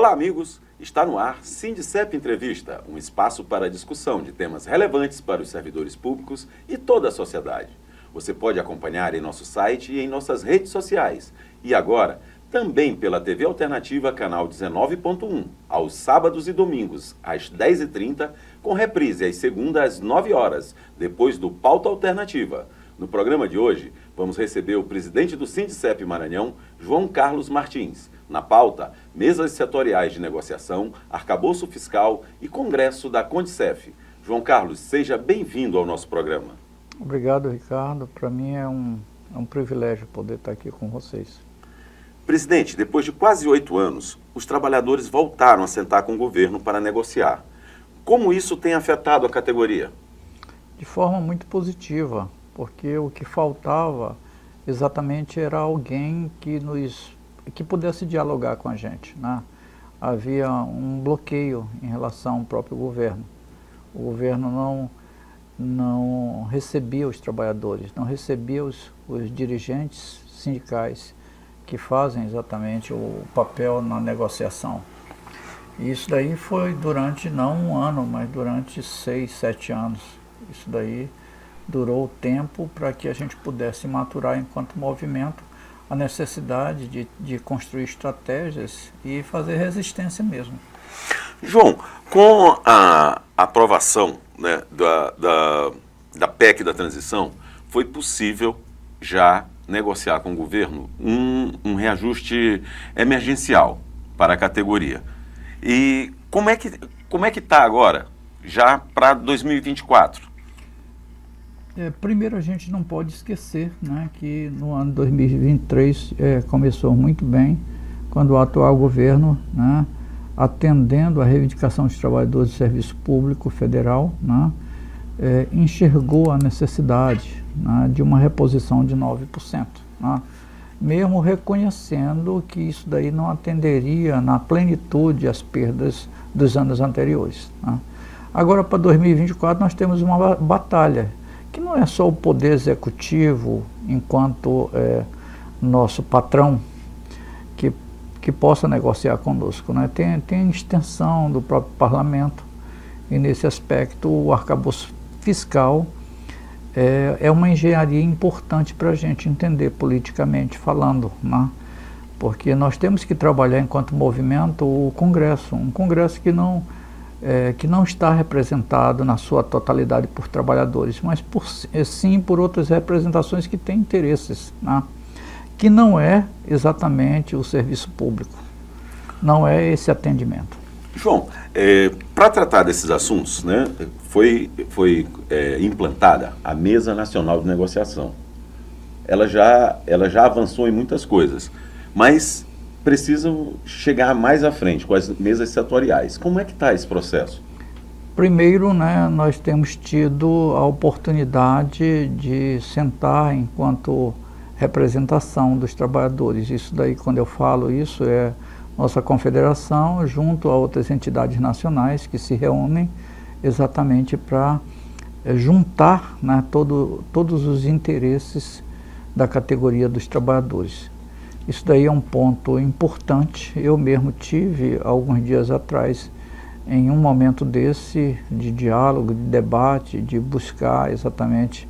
Olá, amigos! Está no ar Sindicep Entrevista, um espaço para discussão de temas relevantes para os servidores públicos e toda a sociedade. Você pode acompanhar em nosso site e em nossas redes sociais. E agora, também pela TV Alternativa, canal 19.1, aos sábados e domingos, às 10h30, com reprise às segundas às 9 horas, depois do Pauta Alternativa. No programa de hoje, vamos receber o presidente do Sindicep Maranhão, João Carlos Martins. Na pauta, mesas setoriais de negociação, arcabouço fiscal e congresso da Condicef. João Carlos, seja bem-vindo ao nosso programa. Obrigado, Ricardo. Para mim é um privilégio poder estar aqui com vocês. Presidente, depois de quase 8 anos, os trabalhadores voltaram a sentar com o governo para negociar. Como isso tem afetado a categoria? De forma muito positiva, porque o que faltava exatamente era alguém que pudesse dialogar com a gente, né? Havia um bloqueio em relação ao próprio governo. O governo não recebia os trabalhadores, não recebia os dirigentes sindicais que fazem exatamente o papel na negociação. E isso daí foi durante, não um ano, mas durante 6, 7 anos. Isso daí durou tempo para que a gente pudesse maturar enquanto movimento a necessidade de construir estratégias e fazer resistência mesmo. João, com a aprovação, né, da PEC da transição, foi possível já negociar com o governo um reajuste emergencial para a categoria. E como é que está agora, já para 2024? Primeiro, a gente não pode esquecer, né, que no ano 2023 começou muito bem, quando o atual governo, né, atendendo à reivindicação dos trabalhadores do serviço público federal, né, enxergou a necessidade, né, de uma reposição de 9%, né, mesmo reconhecendo que isso daí não atenderia na plenitude as perdas dos anos anteriores, né. Agora, para 2024, nós temos uma batalha, que não é só o poder executivo, enquanto nosso patrão, que possa negociar conosco, né? Tem extensão do próprio parlamento, e nesse aspecto o arcabouço fiscal é uma engenharia importante para a gente entender politicamente falando, né? Porque nós temos que trabalhar enquanto movimento o Congresso, um Congresso que não está representado na sua totalidade por trabalhadores, mas sim por outras representações que têm interesses, né? Que não é exatamente o serviço público, não é esse atendimento. João, para tratar desses assuntos, né, foi implantada a Mesa Nacional de Negociação. Ela já avançou em muitas coisas, mas precisam chegar mais à frente com as mesas setoriais. Como é que está esse processo? Primeiro, né, nós temos tido a oportunidade de sentar enquanto representação dos trabalhadores. Isso daí, quando eu falo isso, é nossa confederação junto a outras entidades nacionais que se reúnem exatamente para juntar, né, todos os interesses da categoria dos trabalhadores. Isso daí é um ponto importante. Eu mesmo tive, alguns dias atrás, em um momento desse, de diálogo, de debate, de buscar exatamente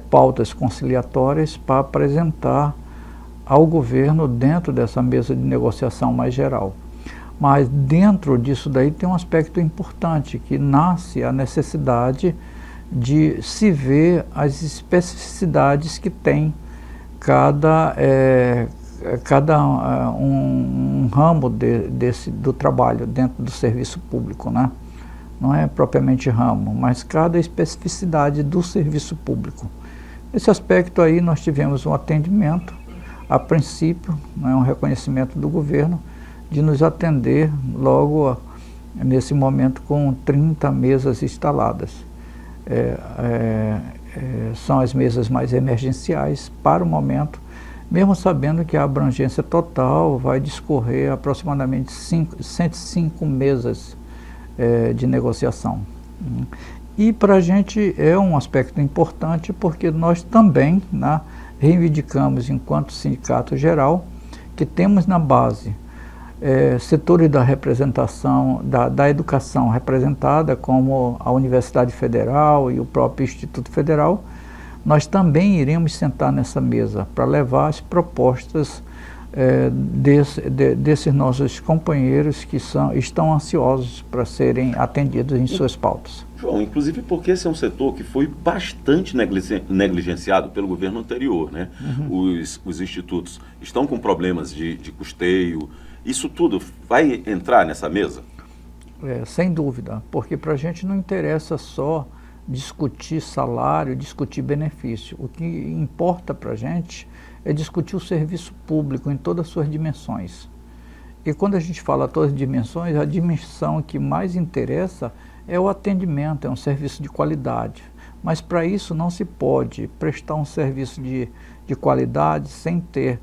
pautas conciliatórias para apresentar ao governo dentro dessa mesa de negociação mais geral. Mas dentro disso daí tem um aspecto importante, que nasce a necessidade de se ver as especificidades que tem cada um ramo do trabalho dentro do serviço público, né? Não é propriamente ramo, mas cada especificidade do serviço público. Nesse aspecto aí nós tivemos um atendimento, a princípio, né, um reconhecimento do governo de nos atender logo nesse momento com 30 mesas instaladas. São as mesas mais emergenciais para o momento, mesmo sabendo que a abrangência total vai discorrer aproximadamente 105 mesas de negociação. E para a gente é um aspecto importante, porque nós também, né, reivindicamos, enquanto sindicato geral, que temos na base setores da representação, da educação representada, como a Universidade Federal e o próprio Instituto Federal, nós também iremos sentar nessa mesa para levar as propostas desses nossos companheiros que estão ansiosos para serem atendidos em suas pautas. João, inclusive porque esse é um setor que foi bastante negligenciado pelo governo anterior, né? Os institutos estão com problemas de custeio. Isso tudo vai entrar nessa mesa? Sem dúvida, porque para a gente não interessa só discutir salário, discutir benefício. O que importa para a gente é discutir o serviço público em todas as suas dimensões. E quando a gente fala todas as dimensões, a dimensão que mais interessa é o atendimento, é um serviço de qualidade. Mas para isso não se pode prestar um serviço de qualidade sem ter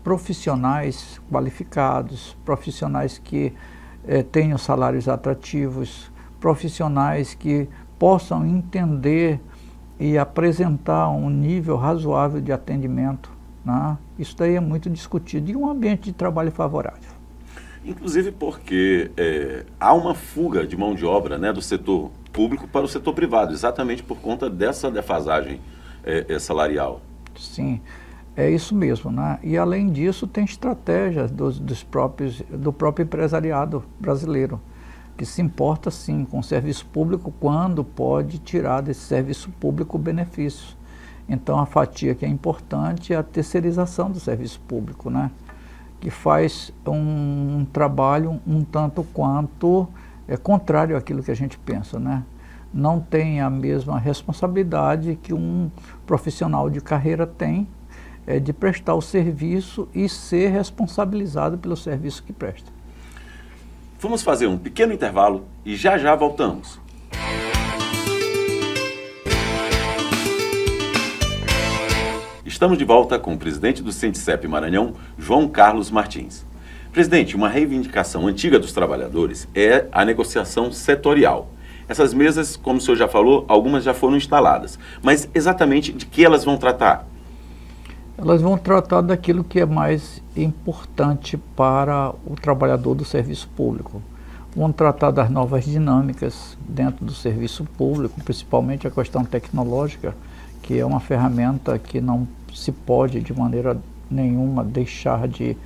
profissionais qualificados, profissionais que tenham salários atrativos, profissionais que possam entender e apresentar um nível razoável de atendimento, né? Isso daí é muito discutido, e um ambiente de trabalho favorável. Inclusive porque há uma fuga de mão de obra, né, do setor público para o setor privado, exatamente por conta dessa defasagem salarial. Sim, é isso mesmo, né? E além disso tem estratégias do próprio empresariado brasileiro, que se importa sim com o serviço público quando pode tirar desse serviço público benefícios. Então a fatia que é importante é a terceirização do serviço público, né? Que faz um trabalho um tanto quanto contrário àquilo que a gente pensa, né? Não tem a mesma responsabilidade que um profissional de carreira tem de prestar o serviço e ser responsabilizado pelo serviço que presta. Vamos fazer um pequeno intervalo e já já voltamos. Estamos de volta com o presidente do Sindicep Maranhão, João Carlos Martins. Presidente, uma reivindicação antiga dos trabalhadores é a negociação setorial. Essas mesas, como o senhor já falou, algumas já foram instaladas. Mas exatamente de que elas vão tratar? Elas vão tratar daquilo que é mais importante para o trabalhador do serviço público. Vão tratar das novas dinâmicas dentro do serviço público, principalmente a questão tecnológica, que é uma ferramenta que não se pode de maneira nenhuma deixar de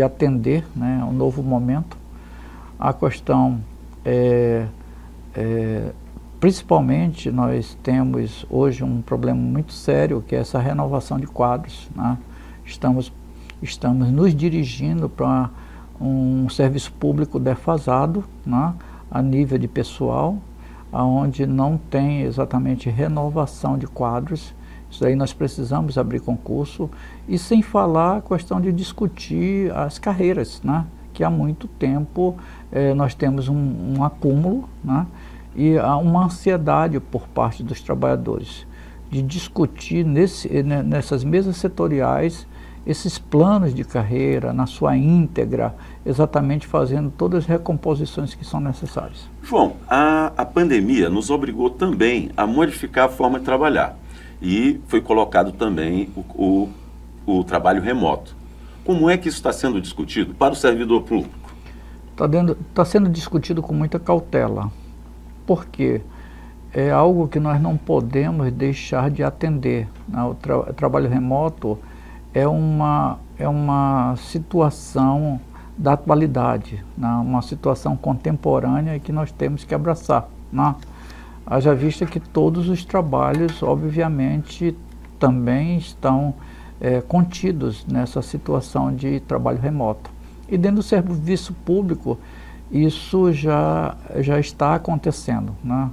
atender, né, um novo momento. A questão principalmente nós temos hoje um problema muito sério, que é essa renovação de quadros, né? Estamos nos dirigindo para um serviço público defasado, né, a nível de pessoal, onde não tem exatamente renovação de quadros. Isso aí nós precisamos abrir concurso, e sem falar a questão de discutir as carreiras, né, que há muito tempo nós temos um acúmulo, né, e há uma ansiedade por parte dos trabalhadores de discutir nessas mesas setoriais esses planos de carreira na sua íntegra, exatamente fazendo todas as recomposições que são necessárias. João, a pandemia nos obrigou também a modificar a forma de trabalhar, e foi colocado também o trabalho remoto. Como é que isso está sendo discutido para o servidor público? Está sendo discutido com muita cautela, porque é algo que nós não podemos deixar de atender, né? O trabalho remoto é uma situação da atualidade, né? Uma situação contemporânea que nós temos que abraçar, né? Haja vista que todos os trabalhos, obviamente, também estão contidos nessa situação de trabalho remoto. E dentro do serviço público, isso já está acontecendo, né?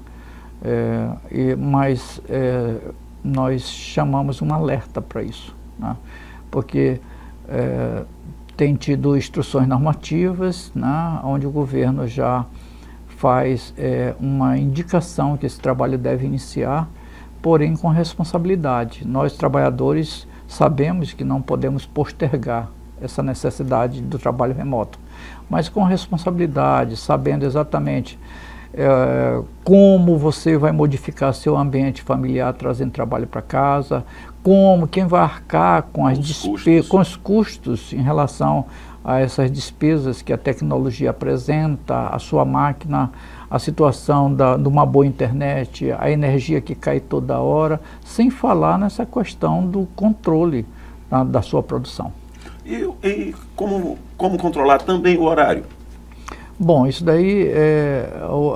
Mas nós chamamos um alerta para isso, né? Porque tem tido instruções normativas, né, onde o governo já faz uma indicação que esse trabalho deve iniciar, porém com responsabilidade. Nós, trabalhadores, sabemos que não podemos postergar essa necessidade do trabalho remoto, mas com responsabilidade, sabendo exatamente como você vai modificar seu ambiente familiar trazendo trabalho para casa, quem vai arcar com com os custos em relação a essas despesas que a tecnologia apresenta, a sua máquina, a situação de uma boa internet, a energia que cai toda hora, sem falar nessa questão do controle da sua produção. E como controlar também o horário? Bom, isso daí,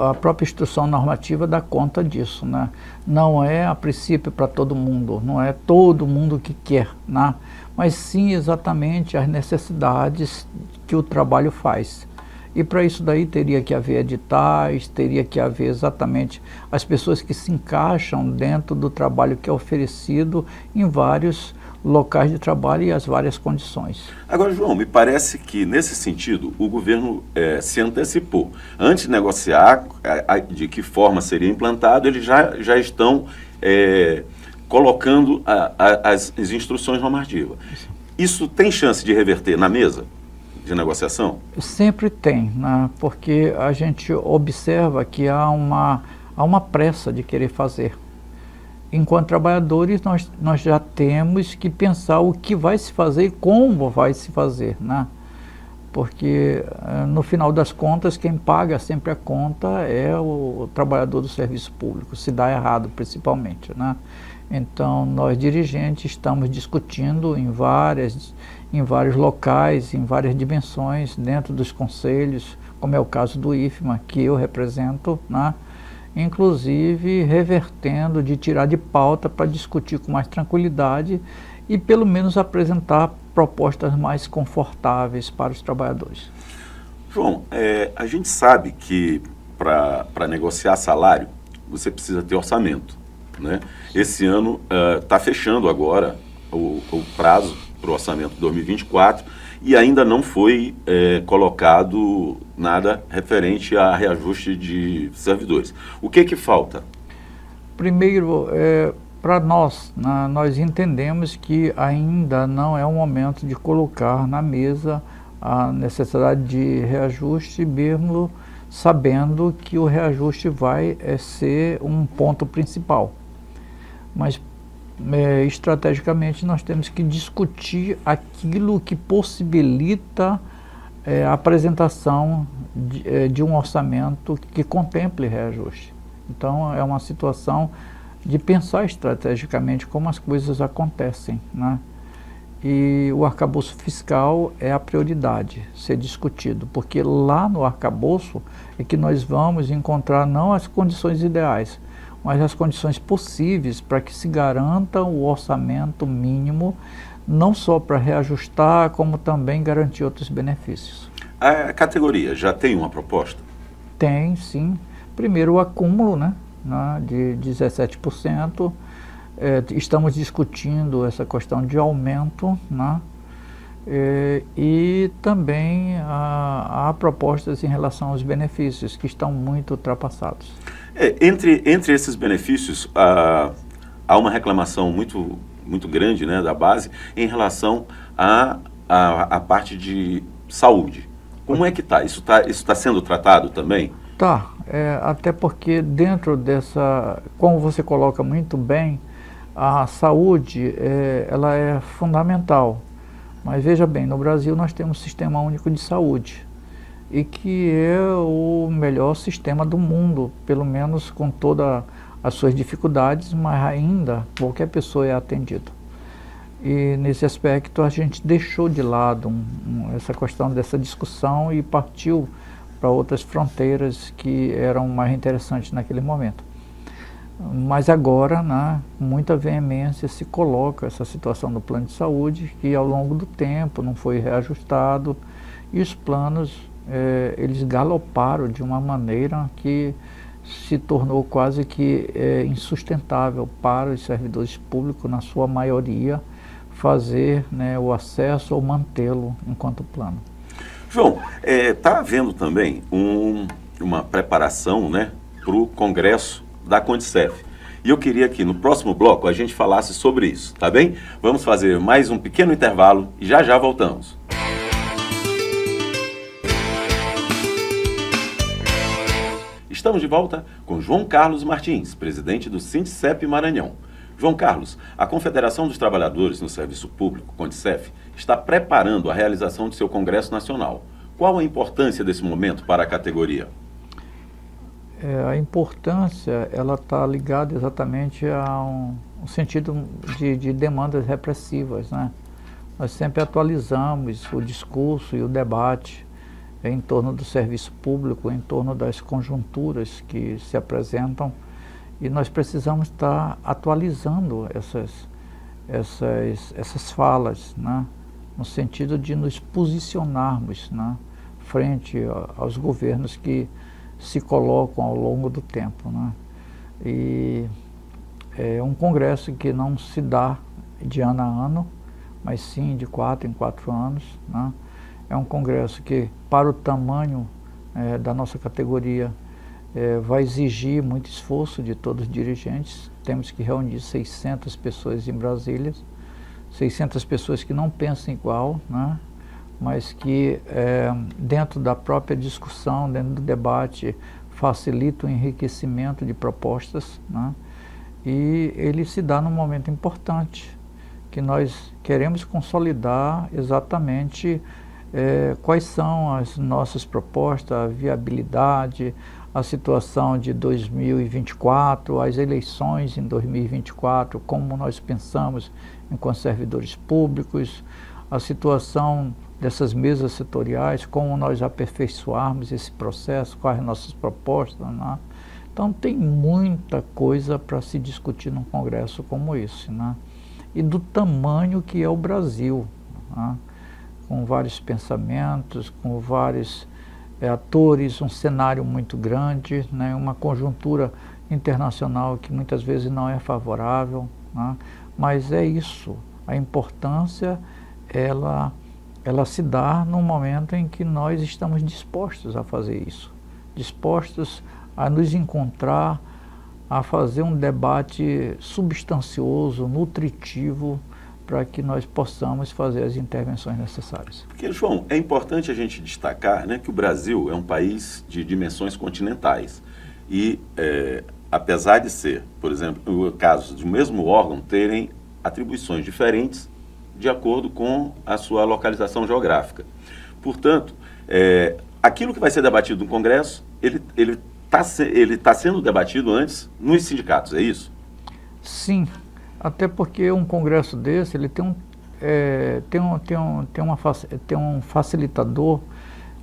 a própria instrução normativa dá conta disso, né? Não é a princípio para todo mundo, não é todo mundo que quer, né? Mas sim exatamente as necessidades que o trabalho faz. E para isso daí teria que haver editais, teria que haver exatamente as pessoas que se encaixam dentro do trabalho que é oferecido em vários locais de trabalho e as várias condições. Agora, João, me parece que, nesse sentido, o governo se antecipou. Antes de negociar de que forma seria implantado, eles já estão colocando as instruções normativas. Isso tem chance de reverter na mesa de negociação? Sempre tem, né? Porque a gente observa que há uma pressa de querer fazer. Enquanto trabalhadores, nós já temos que pensar o que vai se fazer e como vai se fazer, né? Porque, no final das contas, quem paga sempre a conta é o trabalhador do serviço público, se dá errado, principalmente, né? Então, nós dirigentes estamos discutindo em vários locais, em várias dimensões, dentro dos conselhos, como é o caso do IFMA, que eu represento, né? Inclusive revertendo de tirar de pauta para discutir com mais tranquilidade e pelo menos apresentar propostas mais confortáveis para os trabalhadores. João, a gente sabe que para negociar salário você precisa ter orçamento, né? Esse ano está fechando agora o prazo para o orçamento de 2024 e ainda não foi colocado nada referente a reajuste de servidores. O que falta? Primeiro, para nós, nós entendemos que ainda não é o momento de colocar na mesa a necessidade de reajuste, mesmo sabendo que o reajuste vai ser um ponto principal. Mas estrategicamente nós temos que discutir aquilo que possibilita a apresentação de um orçamento que contemple reajuste. Então é uma situação de pensar estrategicamente como as coisas acontecem, né? E o arcabouço fiscal é a prioridade ser discutido, porque lá no arcabouço é que nós vamos encontrar não as condições ideais, mas as condições possíveis para que se garanta o orçamento mínimo, não só para reajustar, como também garantir outros benefícios. A categoria já tem uma proposta? Tem, sim. Primeiro o acúmulo, né, de 17%. Estamos discutindo essa questão de aumento, né, e também há propostas em relação aos benefícios, que estão muito ultrapassados. Entre esses benefícios, há uma reclamação muito grande, né, da base em relação à parte de saúde. Como é que está? Isso tá sendo tratado também? Tá, até porque dentro dessa, como você coloca muito bem, a saúde ela é fundamental. Mas veja bem, no Brasil nós temos um Sistema Único de Saúde, e que é o melhor sistema do mundo, pelo menos com todas as suas dificuldades, mas ainda qualquer pessoa é atendida. E nesse aspecto a gente deixou de lado essa questão dessa discussão e partiu para outras fronteiras que eram mais interessantes naquele momento. Mas agora, com muita veemência, se coloca essa situação do plano de saúde, que ao longo do tempo não foi reajustado, e os planos eles galoparam de uma maneira que se tornou quase que insustentável para os servidores públicos, na sua maioria, fazer o acesso ou mantê-lo enquanto plano. João, está havendo também uma preparação, né, para o Congresso da Condicef. E eu queria que no próximo bloco a gente falasse sobre isso, tá bem? Vamos fazer mais um pequeno intervalo e já voltamos. Estamos de volta com João Carlos Martins, presidente do Sindicep Maranhão. João Carlos, a Confederação dos Trabalhadores no Serviço Público, CONTSEF, está preparando a realização de seu Congresso Nacional. Qual a importância desse momento para a categoria? A importância, ela está ligada exatamente a um sentido de demandas repressivas, né? Nós sempre atualizamos o discurso e o debate em torno do serviço público, em torno das conjunturas que se apresentam, e nós precisamos estar atualizando essas falas, né? No sentido de nos posicionarmos, né? Frente aos governos que se colocam ao longo do tempo, né? E é um congresso que não se dá de ano a ano, mas sim de 4 em 4 anos, né? É um congresso que, para o tamanho da nossa categoria, vai exigir muito esforço de todos os dirigentes. Temos que reunir 600 pessoas em Brasília, 600 pessoas que não pensam igual, né? Mas que dentro da própria discussão, dentro do debate, facilita o enriquecimento de propostas, né? E ele se dá num momento importante, que nós queremos consolidar exatamente quais são as nossas propostas, a viabilidade, a situação de 2024, as eleições em 2024, como nós pensamos enquanto servidores públicos, a situação dessas mesas setoriais, como nós aperfeiçoarmos esse processo, quais as nossas propostas, né? Então tem muita coisa para se discutir num congresso como esse, né? E do tamanho que é o Brasil, né? Com vários pensamentos, com vários atores, um cenário muito grande, né? Uma conjuntura internacional que muitas vezes não é favorável, né? Mas é isso, a importância, ela se dá no momento em que nós estamos dispostos a fazer isso, dispostos a nos encontrar, a fazer um debate substancioso, nutritivo, para que nós possamos fazer as intervenções necessárias. Porque, João, é importante a gente destacar, né, que o Brasil é um país de dimensões continentais e, apesar de ser, por exemplo, casos do mesmo órgão terem atribuições diferentes de acordo com a sua localização geográfica. Portanto, aquilo que vai ser debatido no Congresso, ele está sendo debatido antes nos sindicatos, é isso? Sim, até porque um congresso desse, ele tem um facilitador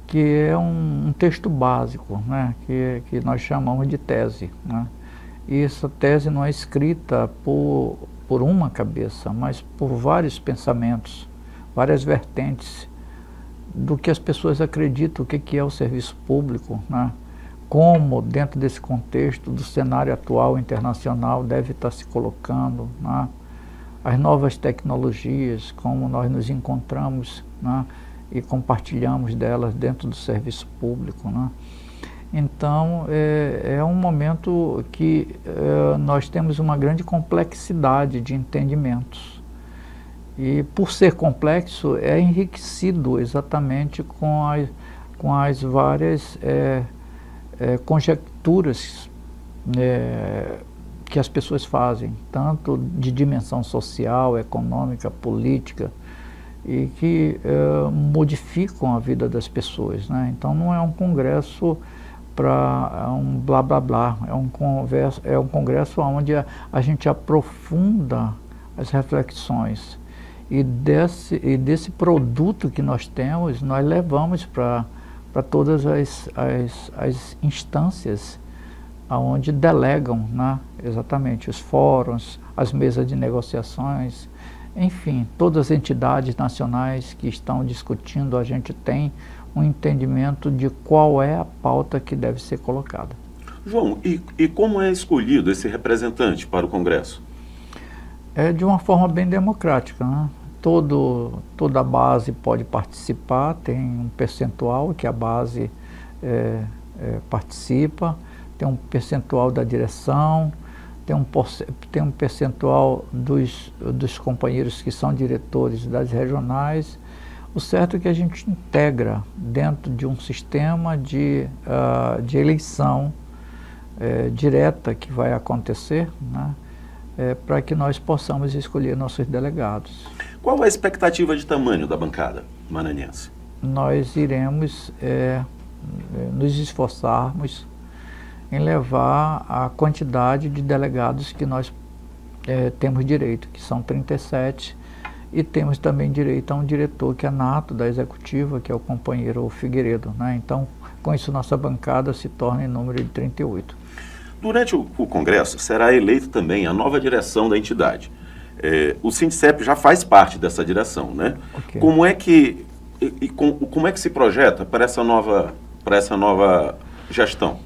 que é um texto básico, né, que nós chamamos de tese, né? E essa tese não é escrita por uma cabeça, mas por vários pensamentos, várias vertentes do que as pessoas acreditam, o que é o serviço público, né? Como dentro desse contexto do cenário atual internacional deve estar se colocando, né? As novas tecnologias, como nós nos encontramos, né? E compartilhamos delas dentro do serviço público, né? Então, é um momento que nós temos uma grande complexidade de entendimentos. E, por ser complexo, é enriquecido exatamente com as várias conjecturas que as pessoas fazem, tanto de dimensão social, econômica, política, e que modificam a vida das pessoas, né? Então, não é um congresso para um blá blá blá, é um congresso onde a gente aprofunda as reflexões e desse produto que nós temos, nós levamos para todas as instâncias onde delegam, né, exatamente os fóruns, as mesas de negociações, enfim, todas as entidades nacionais que estão discutindo, a gente tem um entendimento de qual é a pauta que deve ser colocada. João, e como é escolhido esse representante para o Congresso? É de uma forma bem democrática, né? Toda a base pode participar, tem um percentual que a base participa, tem um percentual da direção, tem um percentual dos companheiros que são diretores das regionais. O certo é que a gente integra dentro de um sistema de eleição direta que vai acontecer, né? para que nós possamos escolher nossos delegados. Qual a expectativa de tamanho da bancada maranhense? Nós iremos nos esforçarmos em levar a quantidade de delegados que nós temos direito, que são 37, e temos também direito a um diretor que é nato da executiva, que é o companheiro Figueiredo, né? Então, com isso, nossa bancada se torna em número de 38. Durante o Congresso, será eleito também a nova direção da entidade. O Sindicep já faz parte dessa direção, né? Okay. Como é que se projeta para essa nova gestão?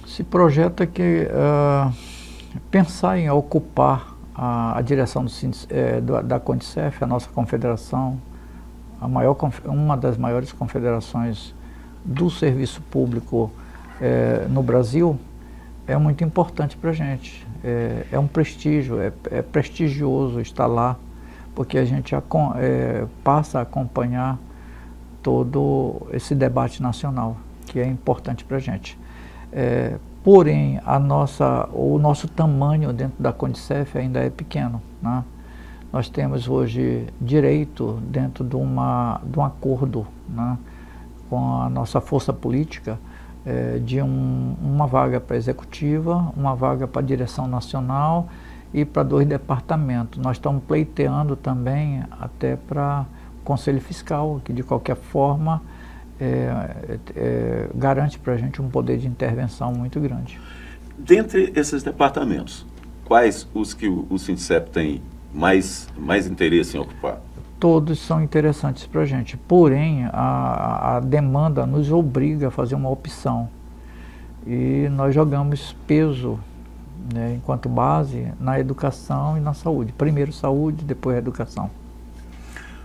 Se projeta que pensar em ocupar a direção da CONDICEF, a nossa confederação, uma das maiores confederações do serviço público no Brasil, é muito importante para a gente. É um prestígio, é prestigioso estar lá, porque a gente passa a acompanhar todo esse debate nacional, que é importante para a gente. Porém, o nosso tamanho dentro da CONDICEF ainda é pequeno, né? Nós temos hoje direito, dentro de um acordo, né, com a nossa força política, de uma vaga para a executiva, uma vaga para a direção nacional e para 2 departamentos. Nós estamos pleiteando também até para o Conselho Fiscal, que de qualquer forma garante para a gente um poder de intervenção muito grande. Dentre esses departamentos, quais os que o Sindicep tem mais interesse em ocupar? Todos são interessantes para a gente, porém a demanda nos obriga a fazer uma opção e nós jogamos peso, né, enquanto base na educação e na saúde. Primeiro saúde, depois educação.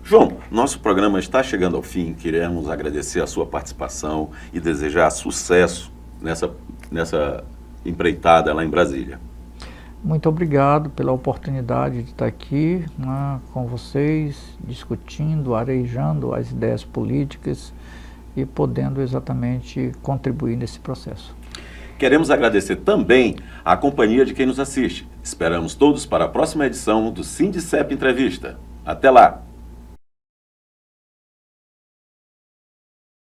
João, nosso programa está chegando ao fim. Queremos agradecer a sua participação e desejar sucesso nessa empreitada lá em Brasília. Muito obrigado pela oportunidade de estar aqui, né, com vocês, discutindo, arejando as ideias políticas e podendo exatamente contribuir nesse processo. Queremos agradecer também a companhia de quem nos assiste. Esperamos todos para a próxima edição do Sindicep Entrevista. Até lá!